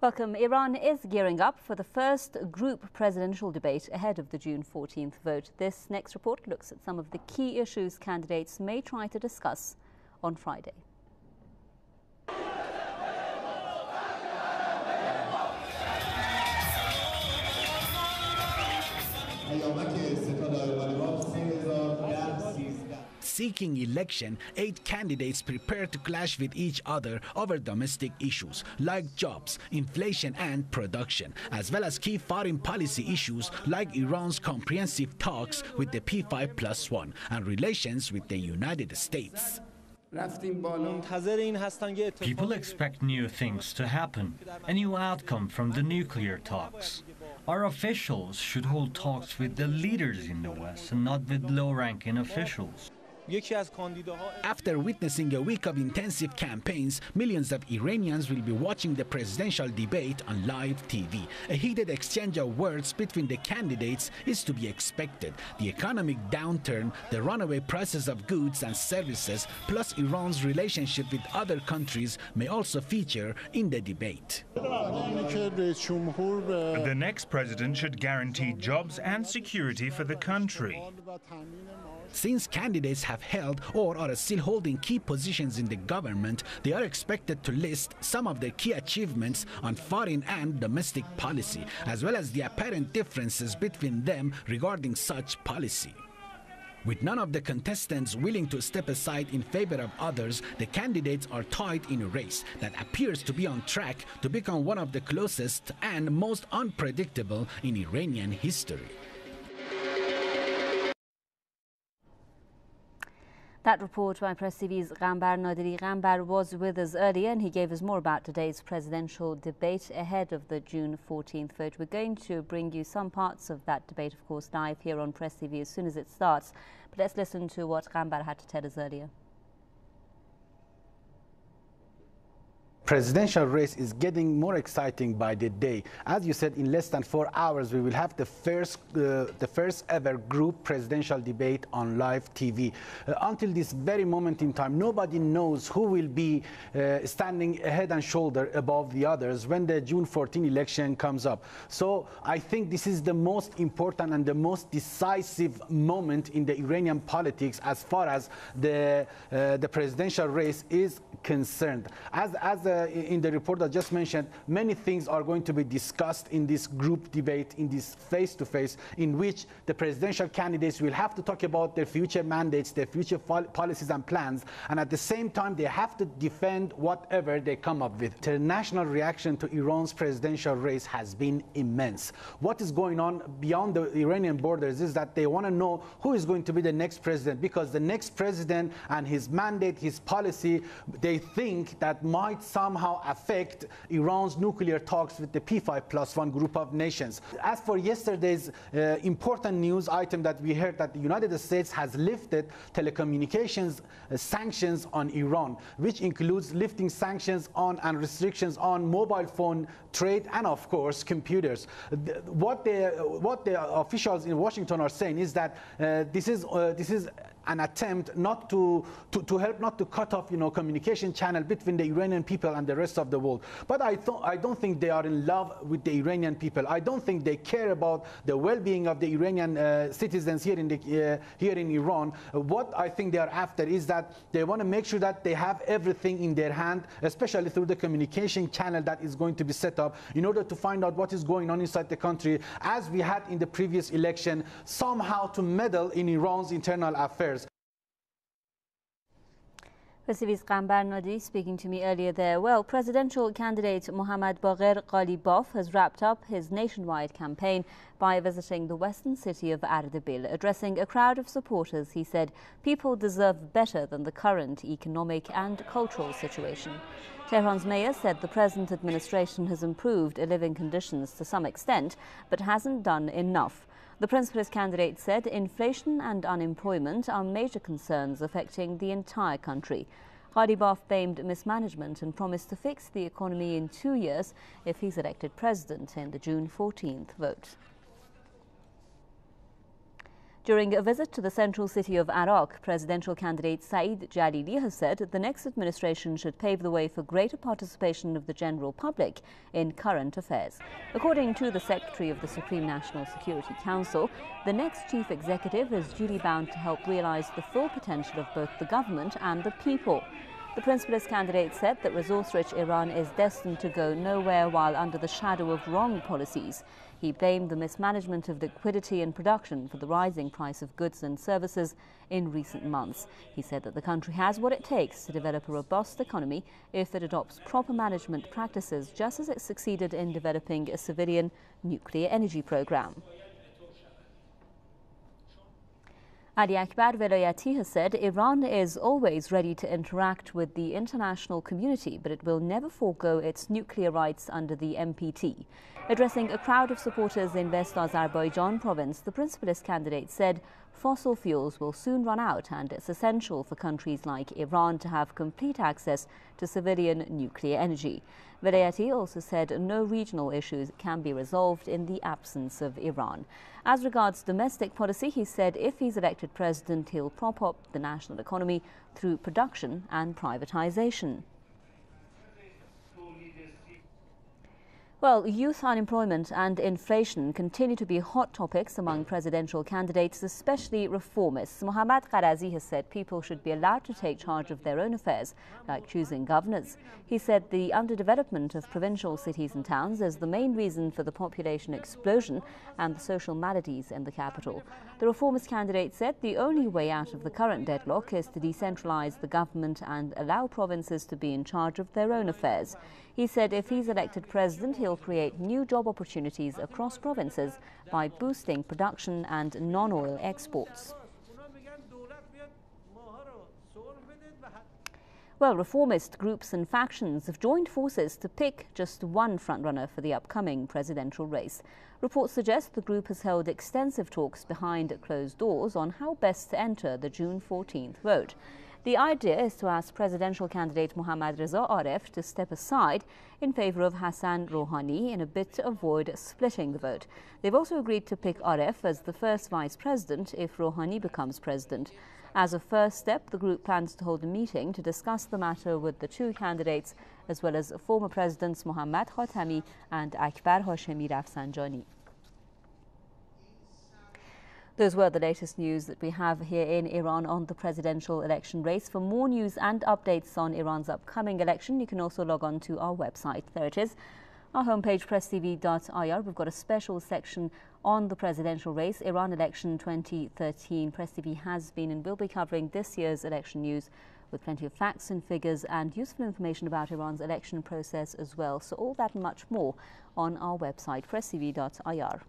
Welcome. Iran is gearing up for the first group presidential debate ahead of the June 14th vote. This next report looks at some of the key issues candidates may try to discuss on Friday. Seeking election, 8 candidates prepare to clash with each other over domestic issues like jobs, inflation and production, as well as key foreign policy issues like Iran's comprehensive talks with the P5+1 and relations with the United States. People expect new things to happen, a new outcome from the nuclear talks. Our officials should hold talks with the leaders in the West and not with low-ranking officials. After witnessing a week of intensive campaigns, millions of Iranians will be watching the presidential debate on live TV. A heated exchange of words between the candidates is to be expected. The economic downturn, the runaway prices of goods and services, plus Iran's relationship with other countries may also feature in the debate. The next president should guarantee jobs and security for the country. Since candidates have held or are still holding key positions in the government, they are expected to list some of their key achievements on foreign and domestic policy, as well as the apparent differences between them regarding such policy. With none of the contestants willing to step aside in favor of others, the candidates are tied in a race that appears to be on track to become one of the closest and most unpredictable in Iranian history. That report by Press TV's Gambar Nadiri. Gambar was with us earlier and he gave us more about today's presidential debate ahead of the June 14th vote. We're going to bring you some parts of that debate, of course, live here on Press TV as soon as it starts. But let's listen to what Gambar had to tell us earlier. Presidential race is getting more exciting by the day. As you said, in less than 4 hours, we will have the first ever group presidential debate on live TV. Until this very moment in time, nobody knows who will be standing head and shoulder above the others when the June 14 election comes up. So I think this is the most important and the most decisive moment in the Iranian politics as far as the presidential race is concerned. As in the report I just mentioned, many things are going to be discussed in this group debate, in this face-to-face, in which the presidential candidates will have to talk about their future mandates, their future policies and plans, and at the same time they have to defend whatever they come up with. The international reaction to Iran's presidential race has been immense. What is going on beyond the Iranian borders is that they want to know who is going to be the next president, because the next president and his mandate, his policy, they think that might somehow affect Iran's nuclear talks with the P5+1 group of nations. As for yesterday's important news item that we heard, that the United States has lifted telecommunications sanctions on Iran, which includes lifting sanctions on and restrictions on mobile phone trade and of course computers. What the officials in Washington are saying is that this is an attempt not to help not to cut off, communication channel between the Iranian people and the rest of the world. But I don't think they are in love with the Iranian people. I don't think they care about the well-being of the Iranian citizens here in Iran. What I think they are after is that they want to make sure that they have everything in their hand, especially through the communication channel that is going to be set up in order to find out what is going on inside the country, as we had in the previous election, somehow to meddle in Iran's internal affairs. TV's Gambar Nadiri speaking to me earlier there. Well, presidential candidate Mohammad Bagher Ghalibaf has wrapped up his nationwide campaign by visiting the western city of Ardabil. Addressing a crowd of supporters, he said people deserve better than the current economic and cultural situation. Tehran's mayor said the present administration has improved living conditions to some extent, but hasn't done enough. The principalist candidate said inflation and unemployment are major concerns affecting the entire country. Ghalibaf blamed mismanagement and promised to fix the economy in 2 years if he's elected president in the June 14th vote. During a visit to the central city of Iraq, presidential candidate Saeed Jalili has said the next administration should pave the way for greater participation of the general public in current affairs. According to the Secretary of the Supreme National Security Council, the next chief executive is duty bound to help realize the full potential of both the government and the people. The principalist candidate said that resource-rich Iran is destined to go nowhere while under the shadow of wrong policies. He blamed the mismanagement of liquidity and production for the rising price of goods and services in recent months. He said that the country has what it takes to develop a robust economy if it adopts proper management practices, just as it succeeded in developing a civilian nuclear energy program. Ali Akbar Velayati has said Iran is always ready to interact with the international community, but it will never forego its nuclear rights under the NPT. Addressing a crowd of supporters in West Azerbaijan province, the principalist candidate said fossil fuels will soon run out and it's essential for countries like Iran to have complete access to civilian nuclear energy. Velayati also said no regional issues can be resolved in the absence of Iran. As regards domestic policy, he said if he's elected president, he'll prop up the national economy through production and privatization. Well, youth unemployment and inflation continue to be hot topics among presidential candidates, especially reformists. Mohammad Qarazi has said people should be allowed to take charge of their own affairs, like choosing governors. He said the underdevelopment of provincial cities and towns is the main reason for the population explosion and the social maladies in the capital. The reformist candidate said the only way out of the current deadlock is to decentralize the government and allow provinces to be in charge of their own affairs. He said if he's elected president, he'll create new job opportunities across provinces by boosting production and non-oil exports. Well, reformist groups and factions have joined forces to pick just one frontrunner for the upcoming presidential race. Reports suggest the group has held extensive talks behind closed doors on how best to enter the June 14th vote. The idea is to ask presidential candidate Mohammad Reza Aref to step aside in favor of Hassan Rouhani in a bid to avoid splitting the vote. They've also agreed to pick Aref as the first vice president if Rouhani becomes president. As a first step, the group plans to hold a meeting to discuss the matter with the two candidates, as well as former presidents Mohammad Khatami and Akbar Hashemi Rafsanjani. Those were the latest news that we have here in Iran on the presidential election race. For more news and updates on Iran's upcoming election, you can also log on to our website. There it is, our homepage, presstv.ir. We've got a special section on the presidential race, Iran election 2013. Press TV has been and will be covering this year's election news with plenty of facts and figures and useful information about Iran's election process as well. So all that and much more on our website, presstv.ir.